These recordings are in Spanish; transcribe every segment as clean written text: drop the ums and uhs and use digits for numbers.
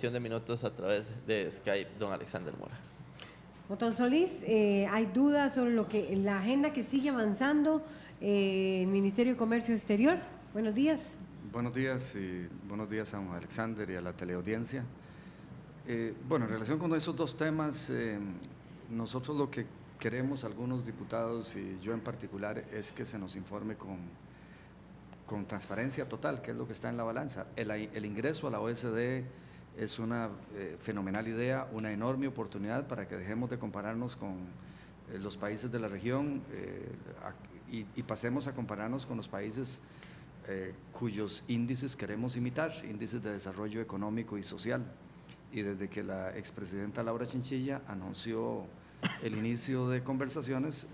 de minutos a través de Skype, don Alexander Mora. Otón Solís, ¿hay dudas sobre la agenda que sigue avanzando el Ministerio de Comercio Exterior? Buenos días. Buenos días y buenos días a don Alexander y a la teleaudiencia. Bueno, en relación con esos dos temas, nosotros lo que queremos, algunos diputados y yo en particular, es que se nos informe con transparencia total, que es lo que está en la balanza. El ingreso a la OSD es una fenomenal idea, una enorme oportunidad para que dejemos de compararnos con los países de la región y pasemos a compararnos con los países cuyos índices queremos imitar, índices de desarrollo económico y social. Y desde que la expresidenta Laura Chinchilla anunció el inicio de conversaciones,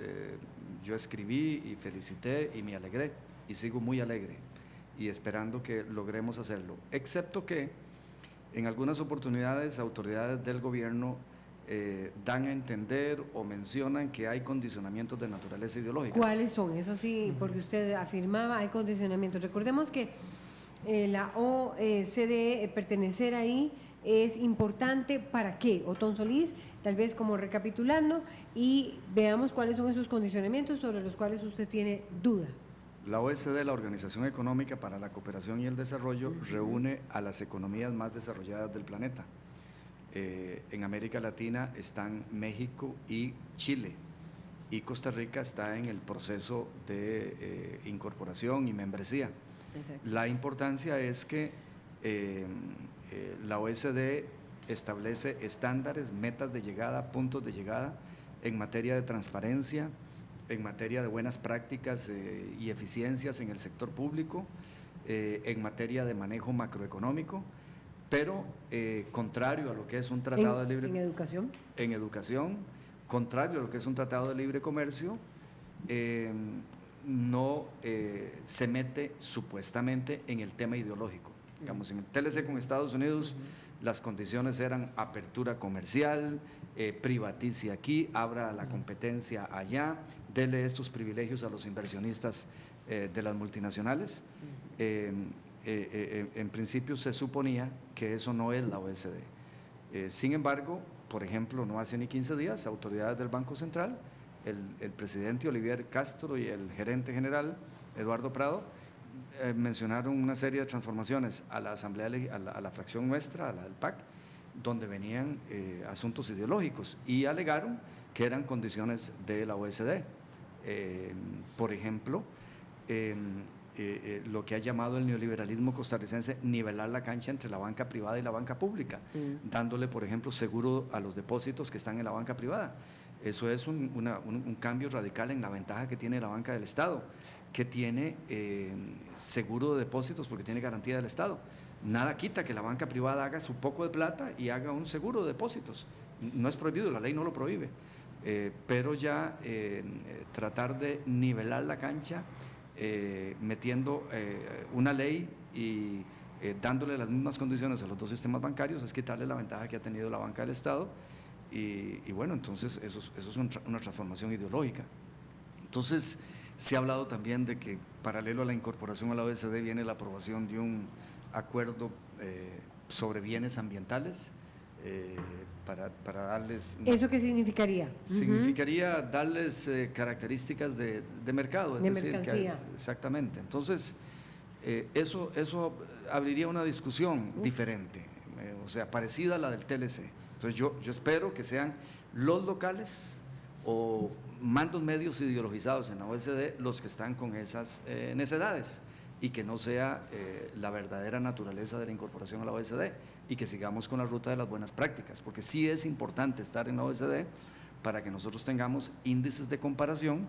yo escribí y felicité y me alegré, y sigo muy alegre y esperando que logremos hacerlo, excepto que en algunas oportunidades autoridades del gobierno dan a entender o mencionan que hay condicionamientos de naturaleza ideológica. ¿Cuáles son? Eso sí, porque usted afirmaba hay condicionamientos. Recordemos que la OCDE, pertenecer ahí es importante. ¿Para qué? Otón Solís, tal vez como recapitulando, y veamos cuáles son esos condicionamientos sobre los cuales usted tiene duda. La OSD, la Organización Económica para la Cooperación y el Desarrollo, reúne a las economías más desarrolladas del planeta. En América Latina están México y Chile, y Costa Rica está en el proceso de incorporación y membresía. Exacto. La importancia es que la OSD establece estándares, metas de llegada, puntos de llegada en materia de transparencia, en materia de buenas prácticas y eficiencias en el sector público, en materia de manejo macroeconómico, pero contrario a lo que es un tratado de libre… ¿En educación? En educación, contrario a lo que es un tratado de libre comercio, no se mete supuestamente en el tema ideológico. Digamos, en el TLC con Estados Unidos, las condiciones eran apertura comercial, privatice aquí, abra la competencia allá, dele estos privilegios a los inversionistas de las multinacionales. En principio se suponía que eso no es la OSD. Sin embargo, por ejemplo, no hace ni 15 días, autoridades del Banco Central, el presidente Olivier Castro y el gerente general Eduardo Prado mencionaron una serie de transformaciones a la asamblea, a la fracción nuestra, a la del PAC, donde venían asuntos ideológicos y alegaron que eran condiciones de la OSD. Por ejemplo, lo que ha llamado el neoliberalismo costarricense nivelar la cancha entre la banca privada y la banca pública, dándole, por ejemplo, seguro a los depósitos que están en la banca privada. Eso es un cambio radical en la ventaja que tiene la banca del Estado, que tiene seguro de depósitos porque tiene garantía del Estado. Nada quita que la banca privada haga su poco de plata y haga un seguro de depósitos. No es prohibido, la ley no lo prohíbe, pero ya tratar de nivelar la cancha metiendo una ley y dándole las mismas condiciones a los dos sistemas bancarios es quitarle la ventaja que ha tenido la banca del Estado y bueno, entonces eso es una transformación ideológica. Entonces se ha hablado también de que paralelo a la incorporación a la OSD viene la aprobación de un acuerdo sobre bienes ambientales para darles… ¿Eso qué significaría? Significaría darles características de mercado, es de decir, mercancía. Exactamente. Entonces, eso abriría una discusión diferente, o sea, parecida a la del TLC. Entonces, yo espero que sean los locales o mandos medios ideologizados en la OSD los que están con esas necedades y que no sea la verdadera naturaleza de la incorporación a la OSD y que sigamos con la ruta de las buenas prácticas, porque sí es importante estar en la OSD para que nosotros tengamos índices de comparación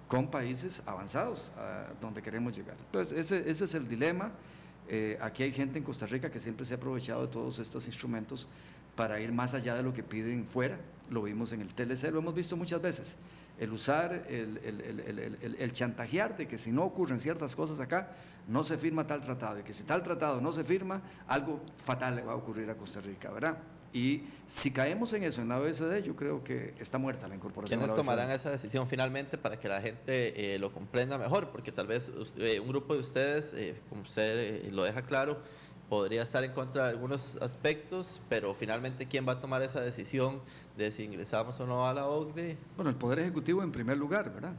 con países avanzados donde queremos llegar. Entonces, ese es el dilema. Aquí hay gente en Costa Rica que siempre se ha aprovechado de todos estos instrumentos para ir más allá de lo que piden fuera. Lo vimos en el TLC, lo hemos visto muchas veces. El usar, el chantajear de que si no ocurren ciertas cosas acá, no se firma tal tratado, y que si tal tratado no se firma, algo fatal le va a ocurrir a Costa Rica, ¿verdad? Y si caemos en eso en la OSD, yo creo que está muerta la incorporación a la OSD. ¿Quiénes tomarán esa decisión finalmente para que la gente lo comprenda mejor? Porque tal vez un grupo de ustedes, como usted lo deja claro, podría estar en contra de algunos aspectos, pero finalmente, ¿quién va a tomar esa decisión de si ingresamos o no a la OCDE? Bueno, el Poder Ejecutivo en primer lugar, ¿verdad?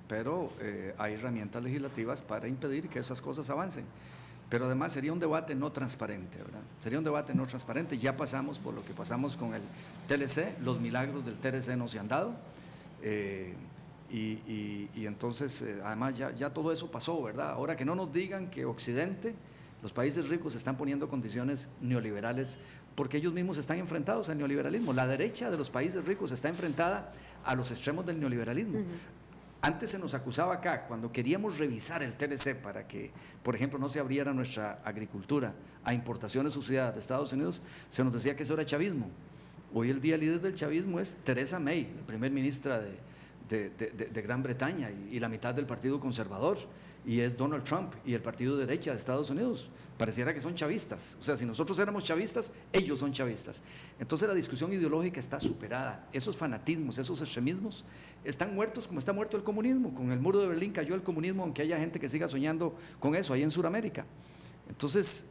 Pero hay herramientas legislativas para impedir que esas cosas avancen. Pero además sería un debate no transparente, ¿verdad? Sería un debate no transparente. Ya pasamos por lo que pasamos con el TLC, los milagros del TLC no se han dado. Y entonces, además, ya todo eso pasó, ¿verdad? Ahora que no nos digan que Occidente, los países ricos, están poniendo condiciones neoliberales porque ellos mismos están enfrentados al neoliberalismo. La derecha de los países ricos está enfrentada a los extremos del neoliberalismo. Antes se nos acusaba acá, cuando queríamos revisar el TLC para que, por ejemplo, no se abriera nuestra agricultura a importaciones subsidiadas de Estados Unidos, se nos decía que eso era chavismo. Hoy el día el líder del chavismo es Theresa May, la primer ministra de Gran Bretaña, y la mitad del Partido Conservador, y es Donald Trump y el partido de derecha de Estados Unidos. Pareciera que son chavistas. O sea, si nosotros éramos chavistas, ellos son chavistas. Entonces la discusión ideológica está superada. Esos fanatismos, esos extremismos están muertos como está muerto el comunismo. Con el muro de Berlín cayó el comunismo, aunque haya gente que siga soñando con eso ahí en Sudamérica. Entonces,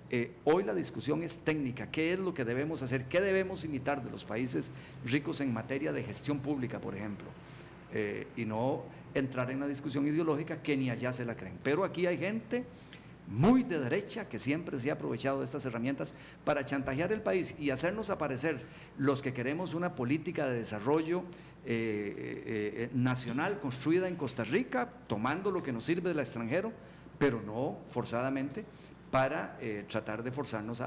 hoy la discusión es técnica. ¿Qué es lo que debemos hacer? ¿Qué debemos imitar de los países ricos en materia de gestión pública, por ejemplo? Y no entrar en la discusión ideológica que ni allá se la creen. Pero aquí hay gente muy de derecha que siempre se ha aprovechado de estas herramientas para chantajear el país y hacernos aparecer los que queremos una política de desarrollo nacional construida en Costa Rica, tomando lo que nos sirve del extranjero, pero no forzadamente, para tratar de forzarnos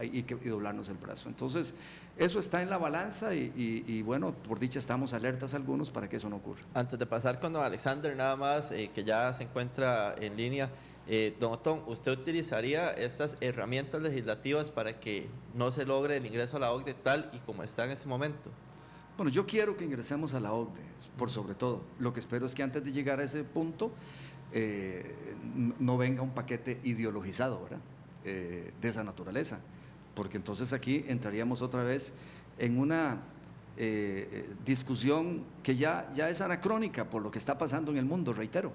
y doblarnos el brazo. Entonces, eso está en la balanza y bueno, por dicha estamos alertas algunos para que eso no ocurra. Antes de pasar con don Alexander, nada más, que ya se encuentra en línea, don Otón, ¿usted utilizaría estas herramientas legislativas para que no se logre el ingreso a la OCDE tal y como está en este momento? Bueno, yo quiero que ingresemos a la OCDE, por sobre todo. Lo que espero es que antes de llegar a ese punto, no venga un paquete ideologizado, ¿verdad? De esa naturaleza, porque entonces aquí entraríamos otra vez en una discusión que ya es anacrónica por lo que está pasando en el mundo, reitero.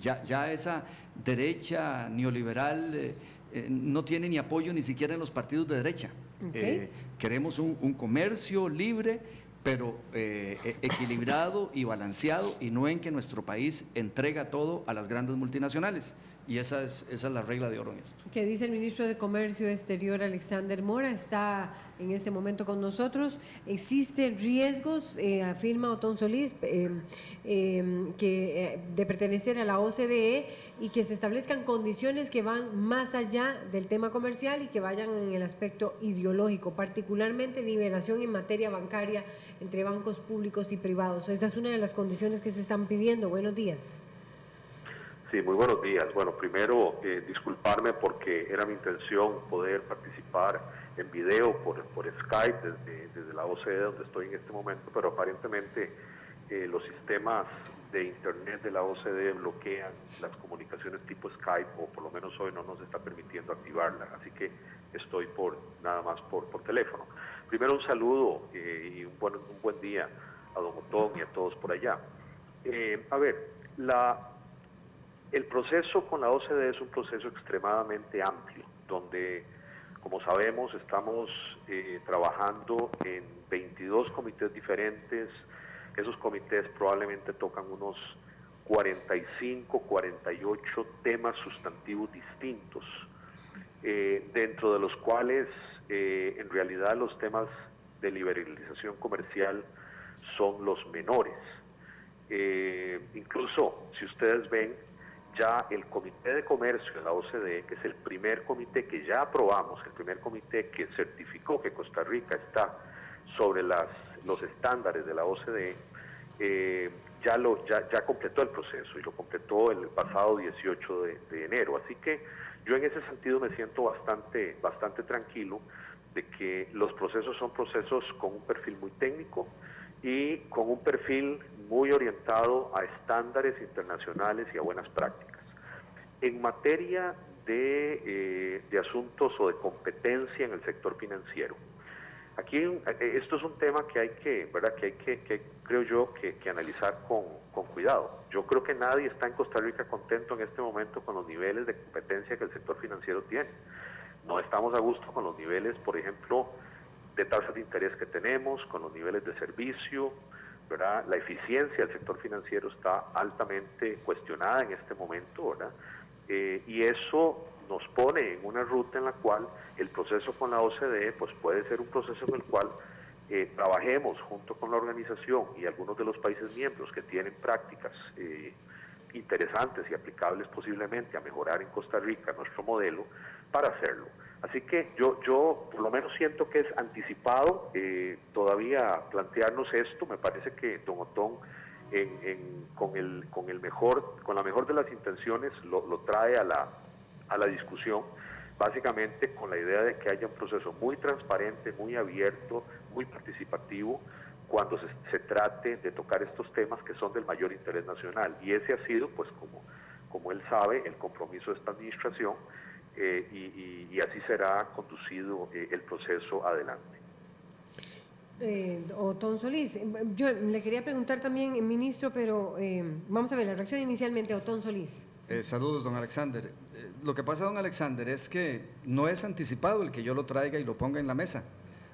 Ya esa derecha neoliberal no tiene ni apoyo ni siquiera en los partidos de derecha. Okay. Queremos un comercio libre, pero equilibrado y balanceado, y no en que nuestro país entrega todo a las grandes multinacionales. Y esa es la regla de oro en esto. ¿Qué dice el ministro de Comercio Exterior, Alexander Mora? Está en este momento con nosotros. ¿Existen riesgos, afirma Otón Solís, de pertenecer a la OCDE y que se establezcan condiciones que van más allá del tema comercial y que vayan en el aspecto ideológico, particularmente nivelación en materia bancaria entre bancos públicos y privados? Esa es una de las condiciones que se están pidiendo. Buenos días. Sí, muy buenos días. Bueno, primero disculparme porque era mi intención poder participar en video por Skype desde la OCDE donde estoy en este momento, pero aparentemente los sistemas de internet de la OCDE bloquean las comunicaciones tipo Skype, o por lo menos hoy no nos está permitiendo activarla, así que estoy nada más por teléfono. Primero un saludo y un buen día a don Otón y a todos por allá. A ver, el proceso con la OCDE es un proceso extremadamente amplio, donde, como sabemos, estamos trabajando en 22 comités diferentes. Esos comités probablemente tocan unos 45, 48 temas sustantivos distintos, dentro de los cuales en realidad los temas de liberalización comercial son los menores. Incluso, si ustedes ven, ya el Comité de Comercio de la OCDE, que es el primer comité que ya aprobamos, el primer comité que certificó que Costa Rica está sobre los estándares de la OCDE, ya completó el proceso y lo completó el pasado 18 de enero. Así que yo en ese sentido me siento bastante tranquilo de que los procesos son procesos con un perfil muy técnico y con un perfil muy orientado a estándares internacionales y a buenas prácticas. En materia de asuntos o de competencia en el sector financiero, aquí esto es un tema que hay que creo yo, que analizar con cuidado. Yo creo que nadie está en Costa Rica contento en este momento con los niveles de competencia que el sector financiero tiene. No estamos a gusto con los niveles, por ejemplo, de tasas de interés que tenemos, con los niveles de servicio, ¿verdad? La eficiencia del sector financiero está altamente cuestionada en este momento, ¿verdad? Y eso nos pone en una ruta en la cual el proceso con la OCDE pues puede ser un proceso en el cual trabajemos junto con la organización y algunos de los países miembros que tienen prácticas interesantes y aplicables posiblemente a mejorar en Costa Rica nuestro modelo para hacerlo. Así que yo por lo menos siento que es anticipado todavía plantearnos esto. Me parece que don Otón con la mejor de las intenciones lo trae a la discusión, básicamente con la idea de que haya un proceso muy transparente, muy abierto, muy participativo, cuando se trate de tocar estos temas que son del mayor interés nacional. Y ese ha sido, pues como él sabe, el compromiso de esta administración, y así será conducido el proceso adelante. Otón Solís, yo le quería preguntar también, ministro, pero vamos a ver la reacción inicialmente, Otón Solís. Saludos, don Alexander. Lo que pasa, don Alexander, es que no es anticipado el que yo lo traiga y lo ponga en la mesa.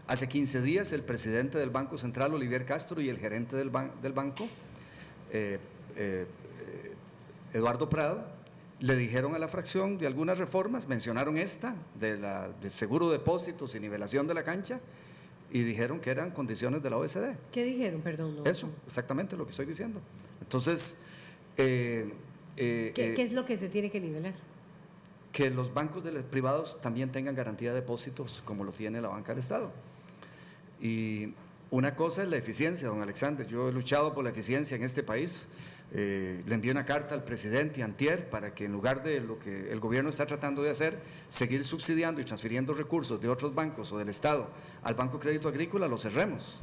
Hace 15 días el presidente del Banco Central, Olivier Castro, y el gerente del banco, Eduardo Prado, le dijeron a la fracción de algunas reformas, mencionaron esta, de seguro de depósitos y nivelación de la cancha, y dijeron que eran condiciones de la OECD. ¿Qué dijeron, perdón? No. Eso, exactamente lo que estoy diciendo. Entonces, ¿Qué es lo que se tiene que nivelar? que los bancos privados también tengan garantía de depósitos como lo tiene la banca del Estado. Y una cosa es la eficiencia, don Alexander. Yo he luchado por la eficiencia en este país. Le envié una carta al presidente antier para que en lugar de lo que el gobierno está tratando de hacer, seguir subsidiando y transfiriendo recursos de otros bancos o del Estado al Banco Crédito Agrícola, lo cerremos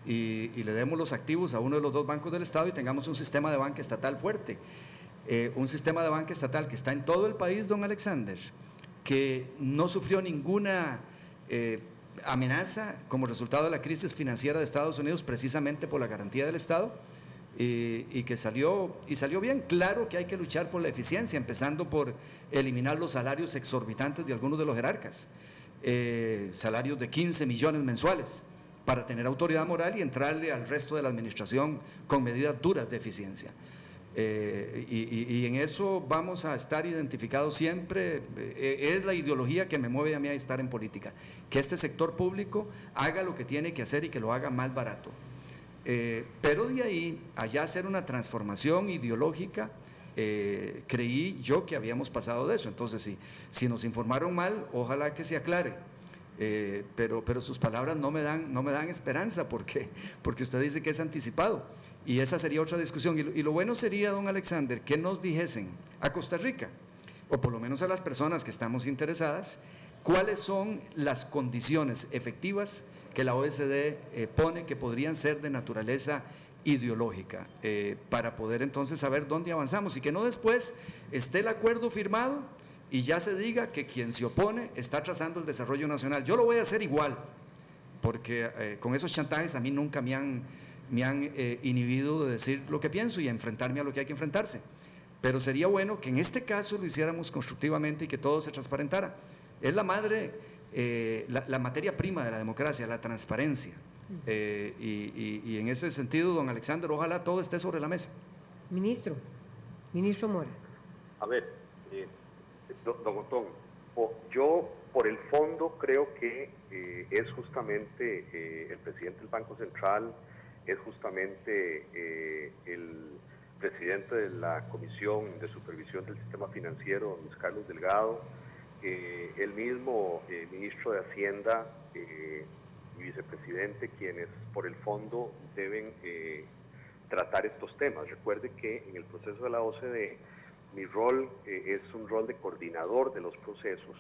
y le demos los activos a uno de los dos bancos del Estado y tengamos un sistema de banca estatal fuerte. Un sistema de banca estatal que está en todo el país, don Alexander, que no sufrió ninguna amenaza como resultado de la crisis financiera de Estados Unidos, precisamente por la garantía del Estado, y que salió bien. Claro que hay que luchar por la eficiencia, empezando por eliminar los salarios exorbitantes de algunos de los jerarcas, salarios de 15 millones mensuales, para tener autoridad moral y entrarle al resto de la administración con medidas duras de eficiencia. Y en eso vamos a estar identificados siempre. Es la ideología que me mueve a mí a estar en política, que este sector público haga lo que tiene que hacer y que lo haga más barato. Pero de ahí, allá hacer una transformación ideológica, creí yo que habíamos pasado de eso. Entonces, si nos informaron mal, ojalá que se aclare. Pero sus palabras no me dan esperanza, porque usted dice que es anticipado. Y esa sería otra discusión. Y lo bueno sería, don Alexander, que nos dijesen a Costa Rica, o por lo menos a las personas que estamos interesadas, cuáles son las condiciones efectivas que la OECD pone, que podrían ser de naturaleza ideológica, para poder entonces saber dónde avanzamos, y que no después esté el acuerdo firmado y ya se diga que quien se opone está trazando el desarrollo nacional. Yo lo voy a hacer igual, porque con esos chantajes a mí nunca me han inhibido de decir lo que pienso y enfrentarme a lo que hay que enfrentarse. Pero sería bueno que en este caso lo hiciéramos constructivamente y que todo se transparentara. Es la madre, la materia prima de la democracia, la transparencia. Y en ese sentido, don Alexander, ojalá todo esté sobre la mesa. Ministro Mora. A ver, don Otón, yo por el fondo creo que es justamente el presidente del Banco Central, es justamente el presidente de la Comisión de Supervisión del Sistema Financiero, Luis Carlos Delgado, el mismo ministro de Hacienda y vicepresidente, quienes por el fondo deben tratar estos temas. Recuerde que en el proceso de la OCDE, mi rol es un rol de coordinador de los procesos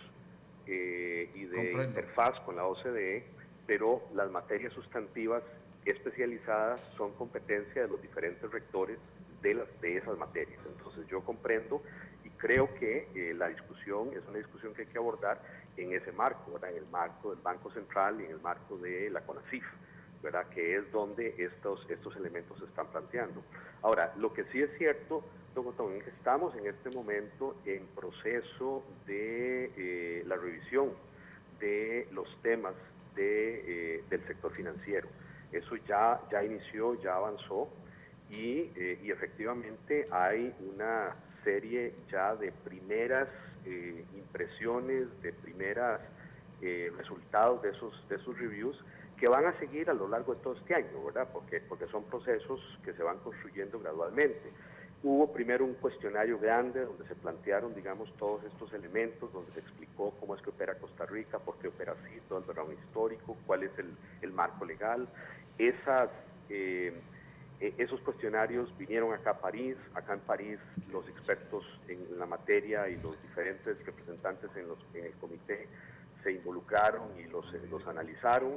y de interfaz con la OCDE, pero las materias sustantivas especializadas son competencia de los diferentes rectores de esas materias. Entonces yo comprendo y creo que la discusión es una discusión que hay que abordar en ese marco, ¿verdad? En el marco del Banco Central y en el marco de la CONACYF, ¿verdad? Que es donde estos elementos se están planteando. Ahora, lo que sí es cierto, don Otón, estamos en este momento en proceso de la revisión de los temas del sector financiero. Eso ya inició, ya avanzó y efectivamente hay una serie ya de primeras impresiones, de primeras resultados de esos reviews que van a seguir a lo largo de todo este año, ¿verdad? Porque son procesos que se van construyendo gradualmente. Hubo primero un cuestionario grande donde se plantearon, digamos, todos estos elementos, donde se explicó cómo es que opera Costa Rica, por qué opera así, todo el background histórico, cuál es el marco legal. Esos cuestionarios vinieron acá a París. Acá en París los expertos en la materia y los diferentes representantes en el comité se involucraron y los analizaron.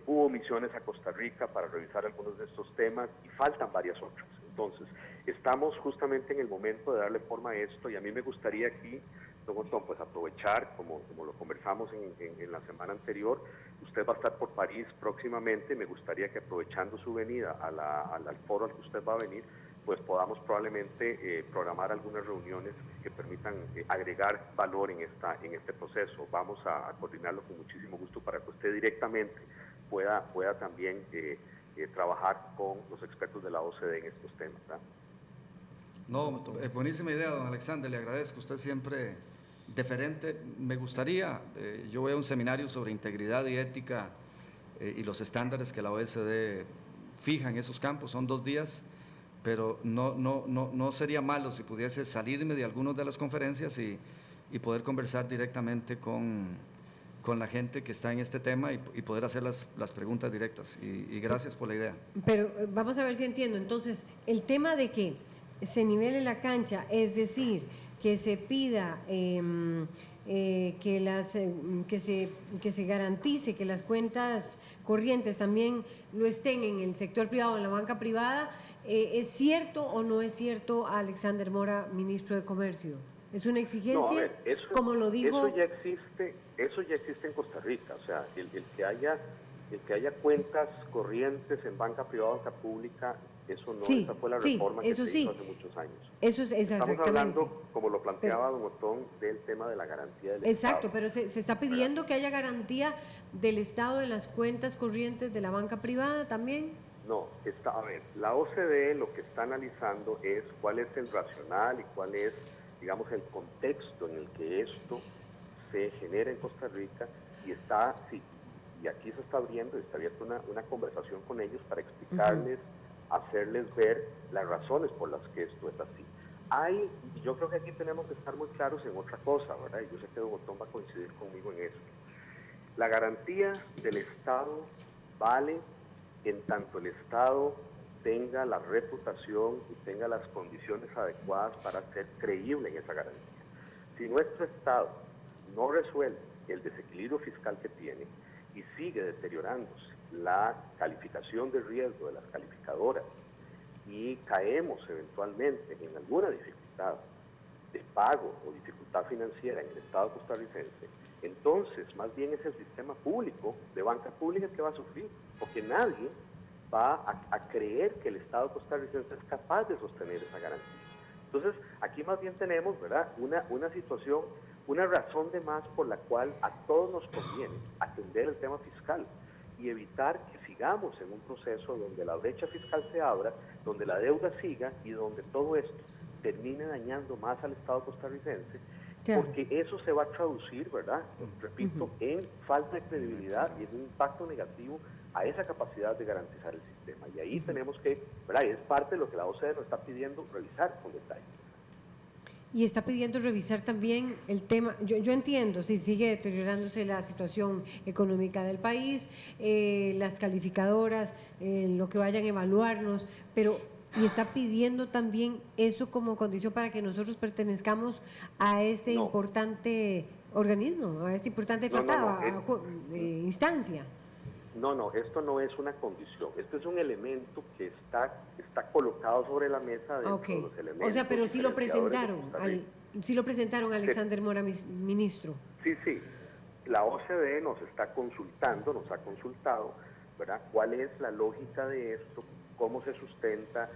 Hubo misiones a Costa Rica para revisar algunos de estos temas y faltan varias otras. Entonces, estamos justamente en el momento de darle forma a esto y a mí me gustaría aquí, don Otón, pues aprovechar, como lo conversamos en la semana anterior, usted va a estar por París próximamente, me gustaría que aprovechando su venida al foro al que usted va a venir, pues podamos probablemente programar algunas reuniones que permitan agregar valor en este proceso. Vamos a coordinarlo con muchísimo gusto para que usted directamente pueda también trabajar con los expertos de la OCDE en estos temas, ¿verdad? No, buenísima idea, don Alexander, le agradezco, usted siempre deferente. Me gustaría, yo voy a un seminario sobre integridad y ética y los estándares que la OECD fija en esos campos, son 2 días, pero no sería malo si pudiese salirme de algunas de las conferencias y poder conversar directamente con la gente que está en este tema y poder hacer las preguntas directas. Y gracias por la idea. Pero vamos a ver si entiendo. Entonces, el tema de que se nivele la cancha, es decir, que se pida que se garantice que las cuentas corrientes también lo estén en el sector privado, en la banca privada, ¿es cierto o no es cierto, Alexander Mora, ministro de Comercio? ¿Es una exigencia? No, a ver, como lo dijo. Eso ya existe en Costa Rica, o sea, el que haya cuentas corrientes en banca privada, banca pública, eso no, sí, esa fue la sí, reforma que eso se sí. hizo hace muchos años. Eso es Estamos exactamente. hablando, como lo planteaba don Otón, del tema de la garantía del Exacto, Estado. pero se está pidiendo que haya garantía del Estado de las cuentas corrientes de la banca privada también. No, a ver, la OCDE lo que está analizando es cuál es el racional y cuál es, digamos, el contexto en el que esto se genera en Costa Rica y aquí se está abriendo, está abierta una conversación con ellos para explicarles, hacerles ver las razones por las que esto es así. Y yo creo que aquí tenemos que estar muy claros en otra cosa, ¿verdad? Y yo sé que don Otón va a coincidir conmigo en esto. La garantía del Estado vale en tanto el Estado tenga la reputación y tenga las condiciones adecuadas para ser creíble en esa garantía. Si nuestro Estado no resuelve el desequilibrio fiscal que tiene y sigue deteriorándose la calificación de riesgo de las calificadoras y caemos eventualmente en alguna dificultad de pago o dificultad financiera en el Estado costarricense, entonces más bien es el sistema público de banca pública el que va a sufrir, porque nadie va a creer que el Estado costarricense es capaz de sostener esa garantía. Entonces, aquí más bien tenemos, ¿verdad?, una situación, una razón de más por la cual a todos nos conviene atender el tema fiscal y evitar que sigamos en un proceso donde la brecha fiscal se abra, donde la deuda siga y donde todo esto termine dañando más al Estado costarricense, porque eso se va a traducir, ¿verdad?, repito, en falta de credibilidad y en un impacto negativo a esa capacidad de garantizar el sistema. Y ahí tenemos que, ¿verdad?, y es parte de lo que la OCDE nos está pidiendo revisar con detalle. Y está pidiendo revisar también el tema, yo entiendo, si sigue deteriorándose la situación económica del país, las calificadoras, lo que vayan a evaluarnos, pero y está pidiendo también eso como condición para que nosotros pertenezcamos a este importante organismo, a este importante tratado, instancia. No, esto no es una condición, esto es un elemento que está colocado sobre la mesa dentro de los elementos. O sea, pero sí lo presentaron, Alexander Mora, ministro. Sí, la OCDE nos ha consultado, ¿verdad?, cuál es la lógica de esto, cómo se sustenta,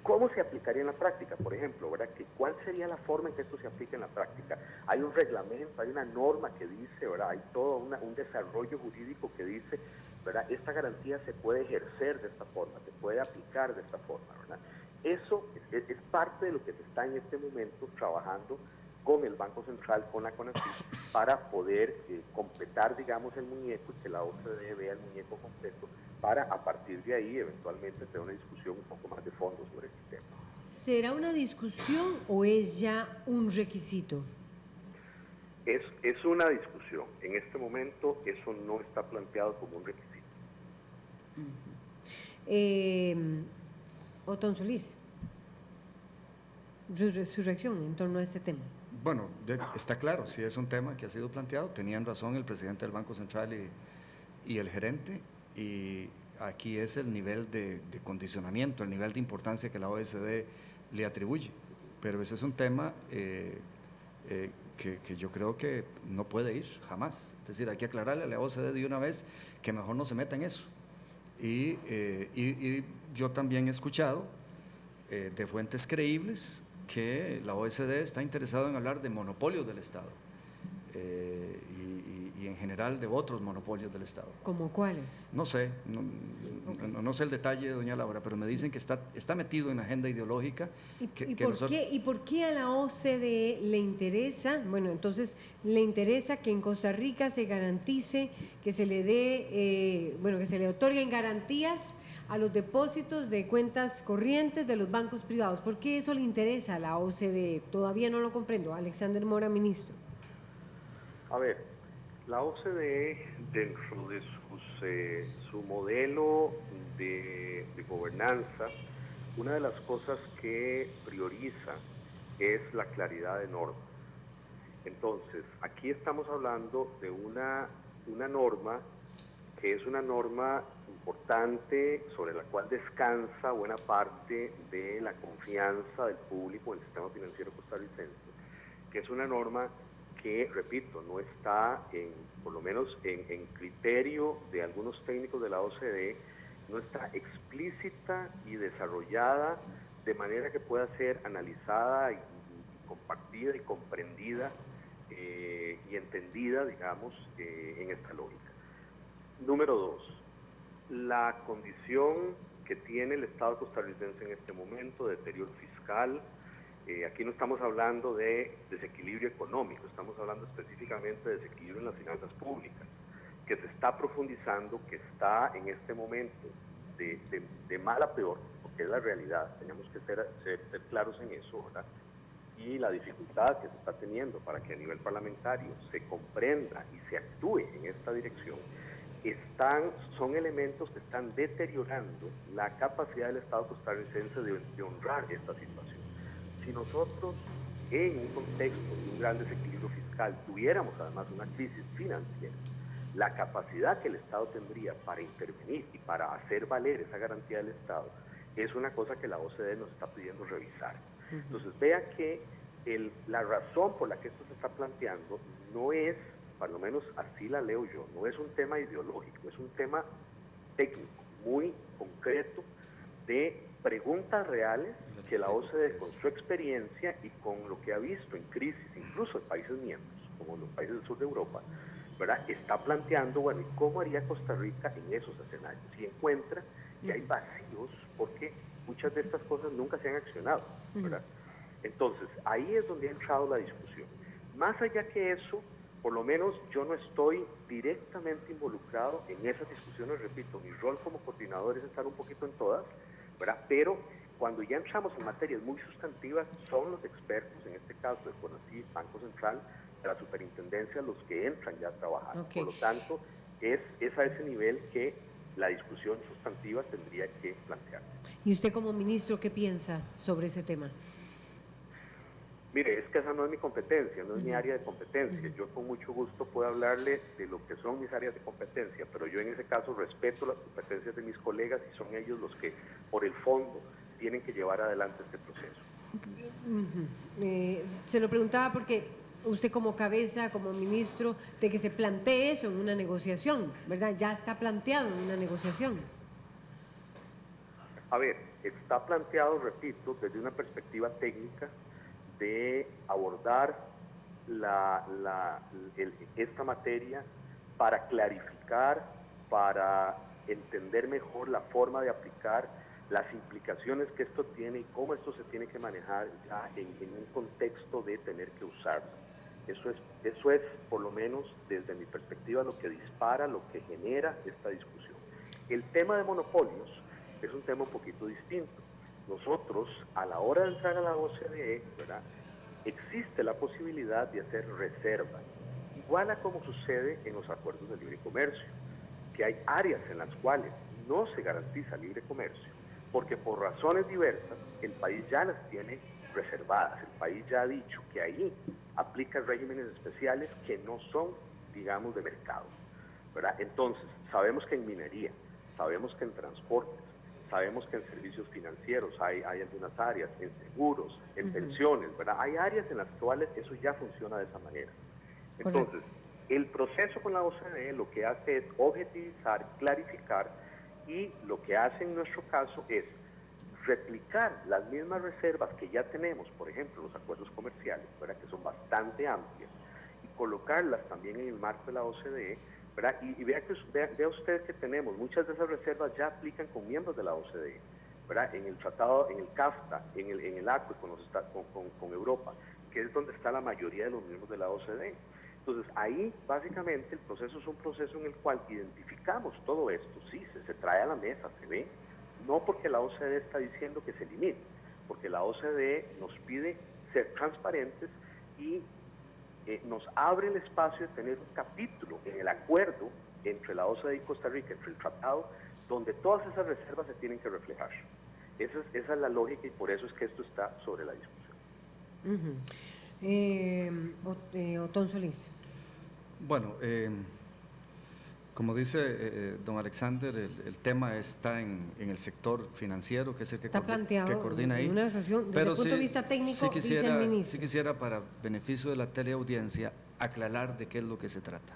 ¿Cómo se aplicaría en la práctica? Por ejemplo, ¿verdad? ¿Cuál sería la forma en que esto se aplica en la práctica? Hay un reglamento, hay una norma que dice, ¿verdad? Hay todo un desarrollo jurídico que dice, ¿verdad? Esta garantía se puede ejercer de esta forma, se puede aplicar de esta forma, ¿verdad? Eso es parte de lo que se está en este momento trabajando con el Banco Central, con la CONACYT, para poder completar, digamos, el muñeco y que la OCDE vea el muñeco completo, para a partir de ahí eventualmente tener una discusión un poco más de fondo sobre este tema. ¿Será una discusión o es ya un requisito? Es una discusión. En este momento eso no está planteado como un requisito. Otón Solís, su reacción en torno a este tema. Bueno, está claro, si es un tema que ha sido planteado, tenían razón el presidente del Banco Central y el gerente, y aquí es el nivel de condicionamiento, el nivel de importancia que la OECD le atribuye, pero ese es un tema que yo creo que no puede ir jamás, es decir, hay que aclararle a la OECD de una vez que mejor no se meta en eso, y yo también he escuchado de fuentes creíbles que la OECD está interesada en hablar de monopolios del Estado y en general de otros monopolios del Estado. ¿Cómo cuáles? No sé, no sé el detalle, doña Laura, pero me dicen que está metido en la agenda ideológica. ¿Y por qué a la OCDE le interesa? Bueno, entonces le interesa que en Costa Rica se garantice, que se le dé, que se le otorguen garantías a los depósitos de cuentas corrientes de los bancos privados. ¿Por qué eso le interesa a la OCDE? Todavía no lo comprendo. Alexander Mora, ministro. A ver, la OCDE, dentro de su modelo de gobernanza, una de las cosas que prioriza es la claridad de normas. Entonces, aquí estamos hablando de una norma que es una norma importante sobre la cual descansa buena parte de la confianza del público en el sistema financiero costarricense, que es una norma que, repito, no está, por lo menos en criterio de algunos técnicos de la OCDE, no está explícita y desarrollada de manera que pueda ser analizada y compartida y comprendida y entendida, digamos, en esta lógica. Número 2, la condición que tiene el Estado costarricense en este momento de deterioro fiscal. Aquí no estamos hablando de desequilibrio económico, estamos hablando específicamente de desequilibrio en las finanzas públicas, que se está profundizando, que está en este momento de mal a peor, porque es la realidad, tenemos que ser claros en eso, ¿verdad? Y la dificultad que se está teniendo para que a nivel parlamentario se comprenda y se actúe en esta dirección, son elementos que están deteriorando la capacidad del Estado costarricense de honrar esta situación. Si nosotros, en un contexto de un gran desequilibrio fiscal, tuviéramos además una crisis financiera, la capacidad que el Estado tendría para intervenir y para hacer valer esa garantía del Estado es una cosa que la OCDE nos está pidiendo revisar. Entonces, vea que la razón por la que esto se está planteando no es, por lo menos así la leo yo, no es un tema ideológico, es un tema técnico, muy concreto, de preguntas reales que la OCDE, con su experiencia y con lo que ha visto en crisis, incluso en países miembros, como los países del sur de Europa, ¿verdad?, está planteando, bueno, ¿y cómo haría Costa Rica en esos escenarios? Y encuentra que hay vacíos porque muchas de estas cosas nunca se han accionado, ¿verdad? Entonces, ahí es donde ha entrado la discusión. Más allá que eso, por lo menos yo no estoy directamente involucrado en esas discusiones, repito, mi rol como coordinador es estar un poquito en todas, ¿verdad? Pero cuando ya entramos en materias muy sustantivas, son los expertos, en este caso de CONACYT, Banco Central, de la Superintendencia, los que entran ya a trabajar. Okay. Por lo tanto, es a ese nivel que la discusión sustantiva tendría que plantearse. ¿Y usted como ministro qué piensa sobre ese tema? Mire, es que esa no es mi competencia, no es mi área de competencia. Yo con mucho gusto puedo hablarle de lo que son mis áreas de competencia, pero yo en ese caso respeto las competencias de mis colegas y son ellos los que, por el fondo, tienen que llevar adelante este proceso. Se lo preguntaba porque usted como cabeza, como ministro, de que se plantee eso en una negociación, ¿verdad? Ya está planteado en una negociación. A ver, está planteado, repito, desde una perspectiva técnica de abordar esta materia para clarificar, para entender mejor la forma de aplicar, las implicaciones que esto tiene y cómo esto se tiene que manejar ya en un contexto de tener que usarlo. Eso es, por lo menos desde mi perspectiva, lo que dispara, lo que genera esta discusión. El tema de monopolios es un tema un poquito distinto. Nosotros, a la hora de entrar a la OCDE, ¿verdad?, existe la posibilidad de hacer reservas, igual a como sucede en los acuerdos de libre comercio, que hay áreas en las cuales no se garantiza libre comercio, porque por razones diversas el país ya las tiene reservadas, el país ya ha dicho que ahí aplica regímenes especiales que no son, digamos, de mercado, ¿verdad? Entonces, sabemos que en minería, sabemos que en transportes, sabemos que en servicios financieros hay algunas áreas, en seguros, en pensiones, ¿verdad? Hay áreas en las cuales eso ya funciona de esa manera. Entonces, el proceso con la OCDE lo que hace es objetivizar, clarificar, y lo que hace en nuestro caso es replicar las mismas reservas que ya tenemos, por ejemplo, los acuerdos comerciales, ¿verdad?, que son bastante amplias, y colocarlas también en el marco de la OCDE, ¿verdad? Y vea usted que tenemos muchas de esas reservas ya aplican con miembros de la OCDE, ¿verdad? En el tratado, en el CAFTA, en el ACUE con Europa, que es donde está la mayoría de los miembros de la OCDE. Entonces, ahí básicamente el proceso es un proceso en el cual identificamos todo esto, sí, se trae a la mesa, se ve, no porque la OCDE está diciendo que se elimine, porque la OCDE nos pide ser transparentes y nos abre el espacio de tener un capítulo en el acuerdo entre la OCDE y Costa Rica, entre el tratado, donde todas esas reservas se tienen que reflejar. Esa es la lógica, y por eso es que esto está sobre la discusión. Otón Solís. Bueno, como dice don Alexander, el tema está en el sector financiero, que es el que, que coordina ahí. Una asociación, desde el punto de vista técnico, dice el ministro. Sí quisiera, para beneficio de la teleaudiencia, aclarar de qué es lo que se trata.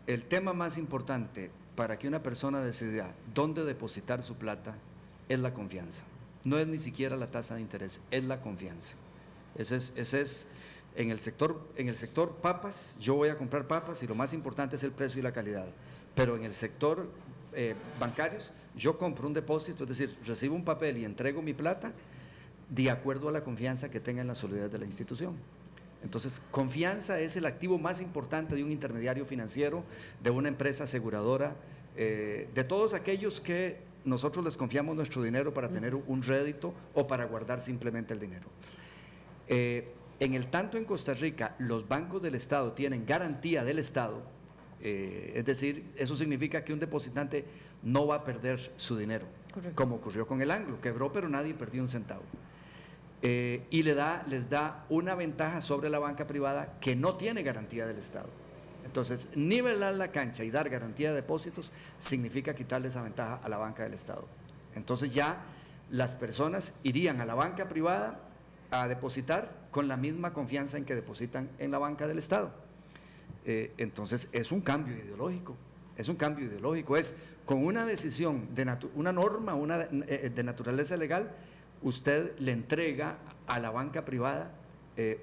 El tema más importante para que una persona decida dónde depositar su plata es la confianza. No es ni siquiera la tasa de interés, es la confianza. Ese es en el sector papas. Yo voy a comprar papas y lo más importante es el precio y la calidad. Pero en el sector bancarios, yo compro un depósito, es decir, recibo un papel y entrego mi plata de acuerdo a la confianza que tenga en la solidez de la institución. Entonces, confianza es el activo más importante de un intermediario financiero, de una empresa aseguradora, de todos aquellos que nosotros les confiamos nuestro dinero para tener un rédito o para guardar simplemente el dinero. En el tanto en Costa Rica, los bancos del Estado tienen garantía del Estado, es decir, eso significa que un depositante no va a perder su dinero. Correcto. Como ocurrió con el Anglo, quebró pero nadie perdió un centavo. Y les da una ventaja sobre la banca privada que no tiene garantía del Estado. Entonces, nivelar la cancha y dar garantía de depósitos significa quitarle esa ventaja a la banca del Estado. Entonces ya las personas irían a la banca privada a depositar con la misma confianza en que depositan en la banca del Estado. Entonces es un cambio ideológico, es con una decisión, una norma de naturaleza legal, usted le entrega a la banca privada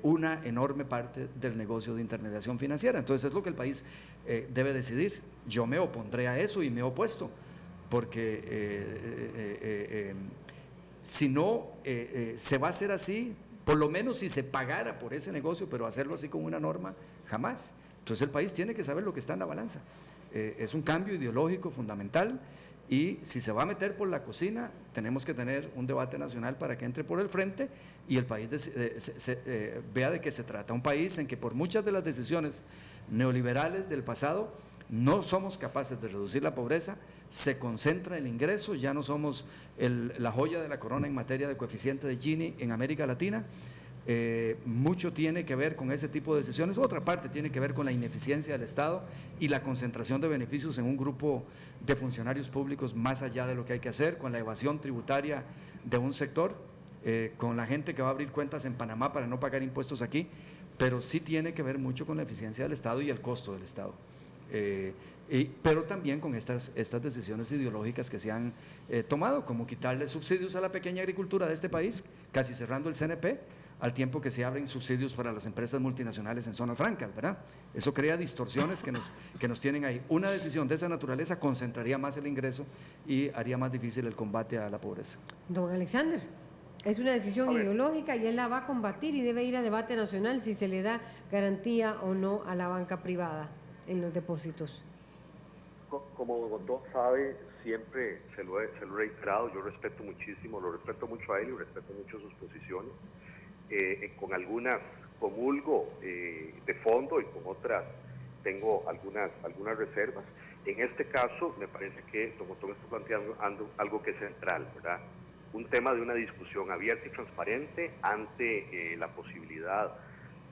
una enorme parte del negocio de intermediación financiera. Entonces es lo que el país debe decidir. Yo me opondré a eso y me he opuesto, porque si no se va a hacer así, por lo menos si se pagara por ese negocio, pero hacerlo así con una norma, jamás. Entonces el país tiene que saber lo que está en la balanza. Es un cambio ideológico fundamental, y si se va a meter por la cocina, tenemos que tener un debate nacional para que entre por el frente y el país vea de qué se trata. Un país en que por muchas de las decisiones neoliberales del pasado no somos capaces de reducir la pobreza, se concentra el ingreso, ya no somos la joya de la corona en materia de coeficiente de Gini en América Latina. Mucho tiene que ver con ese tipo de decisiones, otra parte tiene que ver con la ineficiencia del Estado y la concentración de beneficios en un grupo de funcionarios públicos más allá de lo que hay que hacer, con la evasión tributaria de un sector, con la gente que va a abrir cuentas en Panamá para no pagar impuestos aquí, pero sí tiene que ver mucho con la eficiencia del Estado y el costo del Estado. Pero también con estas decisiones ideológicas que se han tomado, como quitarle subsidios a la pequeña agricultura de este país, casi cerrando el CNP, al tiempo que se abren subsidios para las empresas multinacionales en zonas francas, ¿verdad? Eso crea distorsiones que nos tienen ahí. Una decisión de esa naturaleza concentraría más el ingreso y haría más difícil el combate a la pobreza. Don Alexander, es una decisión ideológica y él la va a combatir y debe ir a debate nacional si se le da garantía o no a la banca privada en los depósitos. Como don Otón sabe, siempre se lo he reiterado, yo respeto muchísimo, lo respeto mucho a él y respeto mucho sus posiciones. Con algunas comulgo de fondo y con otras tengo algunas reservas. En este caso, me parece que don Otón está planteando algo que es central, ¿verdad? Un tema de una discusión abierta y transparente ante la posibilidad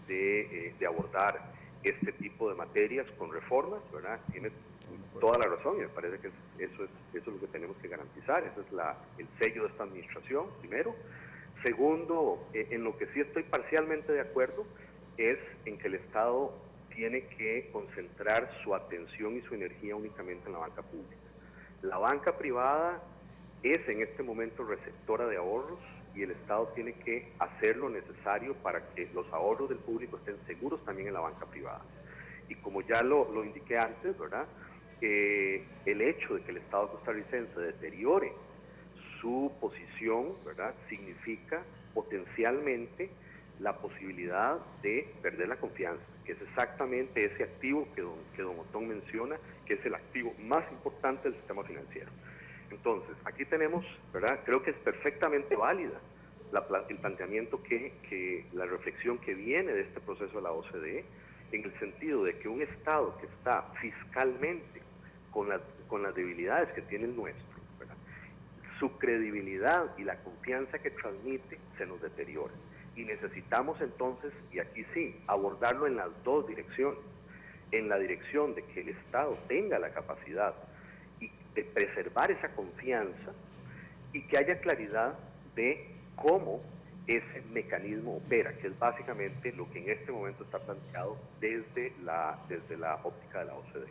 de abordar este tipo de materias con reformas, ¿verdad? Tiene toda la razón y me parece que eso es lo que tenemos que garantizar, ese es el sello de esta administración, primero. Segundo, en lo que sí estoy parcialmente de acuerdo es en que el Estado tiene que concentrar su atención y su energía únicamente en la banca pública. La banca privada es en este momento receptora de ahorros y el Estado tiene que hacer lo necesario para que los ahorros del público estén seguros también en la banca privada. Y como ya lo indiqué antes, ¿verdad? El hecho de que el Estado costarricense deteriore su posición, ¿verdad?, significa potencialmente la posibilidad de perder la confianza, que es exactamente ese activo que don Otón menciona, que es el activo más importante del sistema financiero. Entonces, aquí tenemos, ¿verdad?, creo que es perfectamente válida el planteamiento la reflexión que viene de este proceso de la OCDE, en el sentido de que un Estado que está fiscalmente con las debilidades que tiene el nuestro, ¿verdad?, su credibilidad y la confianza que transmite se nos deteriora. Y necesitamos entonces, y aquí sí, abordarlo en las dos direcciones. En la dirección de que el Estado tenga la capacidad de preservar esa confianza y que haya claridad de cómo ese mecanismo opera, que es básicamente lo que en este momento está planteado desde la óptica de la OCDE.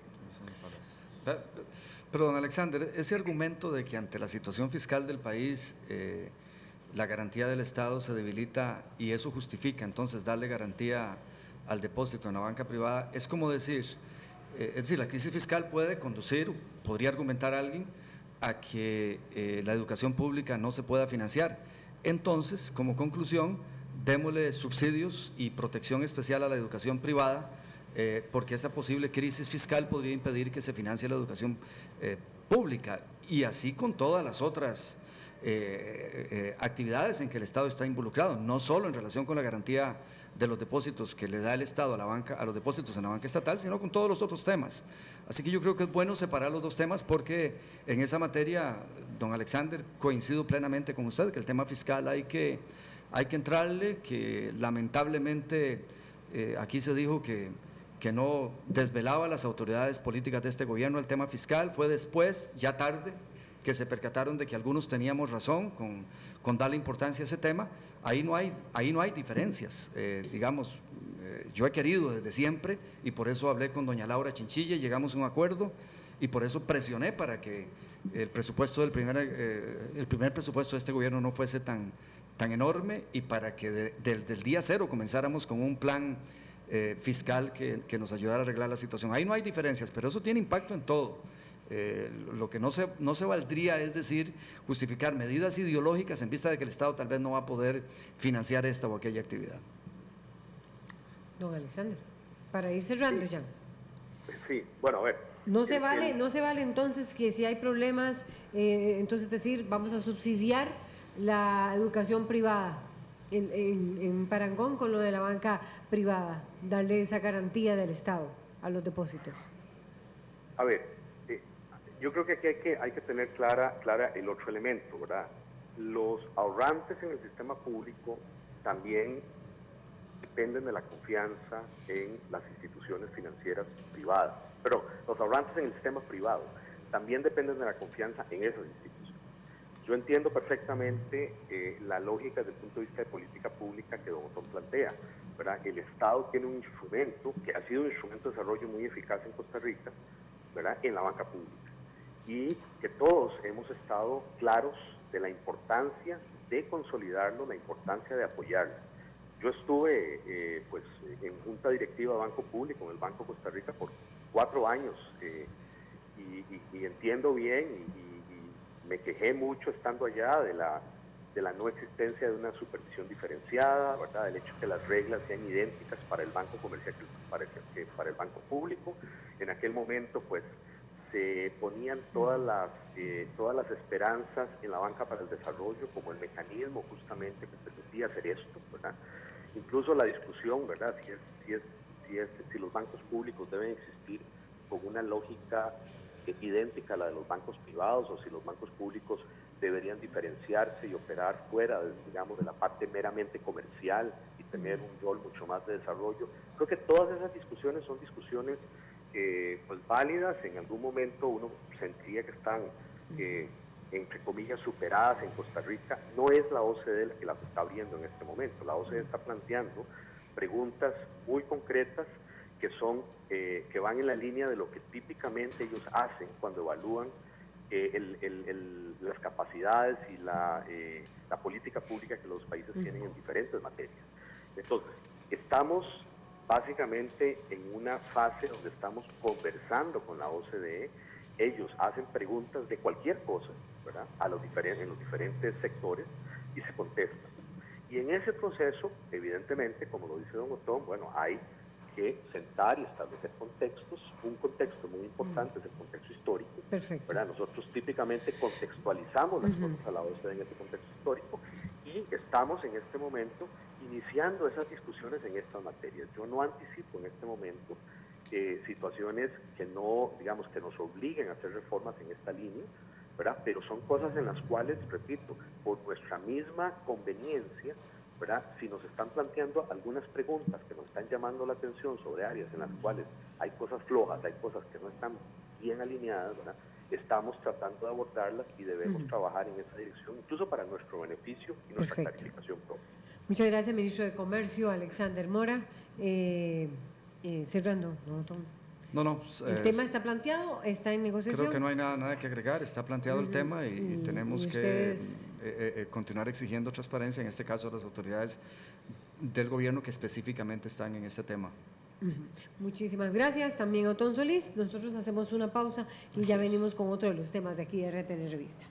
Pero, don Alexander, ese argumento de que ante la situación fiscal del país la garantía del Estado se debilita y eso justifica entonces darle garantía al depósito en la banca privada, es como decir, la crisis fiscal puede conducir, podría argumentar alguien, a que la educación pública no se pueda financiar. Entonces, como conclusión, démosle subsidios y protección especial a la educación privada, porque esa posible crisis fiscal podría impedir que se financie la educación pública, y así con todas las otras actividades en que el Estado está involucrado, no solo en relación con la garantía de los depósitos que le da el Estado a los depósitos en la banca estatal, sino con todos los otros temas. Así que yo creo que es bueno separar los dos temas, porque en esa materia, don Alexander, coincido plenamente con usted, que el tema fiscal hay que entrarle, que lamentablemente aquí se dijo que no desvelaba a las autoridades políticas de este gobierno el tema fiscal. Fue después, ya tarde, que se percataron de que algunos teníamos razón con darle importancia a ese tema. Ahí no hay diferencias. Yo he querido desde siempre, y por eso hablé con doña Laura Chinchilla, llegamos a un acuerdo, y por eso presioné para que el presupuesto el primer presupuesto de este gobierno no fuese tan enorme, y para que desde el día cero comenzáramos con un plan fiscal que nos ayudara a arreglar la situación. Ahí no hay diferencias, pero eso tiene impacto en todo. Lo que no se valdría es decir, justificar medidas ideológicas en vista de que el Estado tal vez no va a poder financiar esta o aquella actividad. Don Alexander, para ir cerrando ya. Sí, bueno, a ver. No se vale entonces que si hay problemas, entonces decir, vamos a subsidiar la educación privada, en parangón con lo de la banca privada, darle esa garantía del Estado a los depósitos. A ver, yo creo que aquí hay que tener clara el otro elemento, ¿verdad? Los ahorrantes en el sistema público también dependen de la confianza en las instituciones financieras privadas. Pero los ahorrantes en el sistema privado también dependen de la confianza en esas instituciones. Yo entiendo perfectamente la lógica desde el punto de vista de política pública que don Otón plantea, ¿verdad? El Estado tiene un instrumento que ha sido un instrumento de desarrollo muy eficaz en Costa Rica, ¿verdad? En la banca pública, y que todos hemos estado claros de la importancia de consolidarlo, la importancia de apoyarlo. Yo estuve pues, en junta directiva de Banco Público, en el Banco Costa Rica, por 4 años, y entiendo bien y me quejé mucho estando allá de la no existencia de una supervisión diferenciada, ¿verdad? Del hecho que las reglas sean idénticas para el banco comercial que para el banco público. En aquel momento, pues, se ponían todas las esperanzas en la banca para el desarrollo como el mecanismo justamente que permitía hacer esto, ¿verdad? Incluso la discusión, ¿verdad? Si los bancos públicos deben existir con una lógica idéntica a la de los bancos privados, o si los bancos públicos deberían diferenciarse y operar fuera, digamos, de la parte meramente comercial y tener un rol mucho más de desarrollo. Creo que todas esas discusiones son discusiones pues válidas. En algún momento uno sentiría que están entre comillas superadas en Costa Rica. No es la OCDE la que las está abriendo en este momento. La OCDE está planteando preguntas muy concretas que van en la línea de lo que típicamente ellos hacen cuando evalúan las capacidades y la política pública que los países tienen en diferentes materias. Entonces, estamos básicamente en una fase donde estamos conversando con la OCDE. Ellos hacen preguntas de cualquier cosa, ¿verdad?, en los diferentes sectores, y se contestan. Y en ese proceso, evidentemente, como lo dice don Otón, bueno, hay que sentar y establecer contextos. Un contexto muy importante es el contexto histórico. Perfecto. ¿Verdad? Nosotros típicamente contextualizamos las cosas a la OCDE en ese contexto histórico, y estamos en este momento iniciando esas discusiones en estas materias. Yo no anticipo en este momento situaciones que no, digamos, que nos obliguen a hacer reformas en esta línea, ¿verdad? Pero son cosas en las cuales, repito, por nuestra misma conveniencia, ¿verdad? Si nos están planteando algunas preguntas que nos están llamando la atención sobre áreas en las cuales hay cosas flojas, hay cosas que no están bien alineadas, ¿verdad?, estamos tratando de abordarlas y debemos trabajar en esa dirección, incluso para nuestro beneficio y nuestra clarificación propia. Muchas gracias, ministro de Comercio, Alexander Mora. Cerrando, ¿no? ¿El tema está planteado? ¿Está en negociación? Creo que no hay nada que agregar, está planteado el tema y tenemos que continuar exigiendo transparencia, en este caso a las autoridades del gobierno que específicamente están en este tema. Muchísimas gracias. También Otón Solís. Nosotros hacemos una pausa y ya venimos con otro de los temas de aquí de RTN Revista.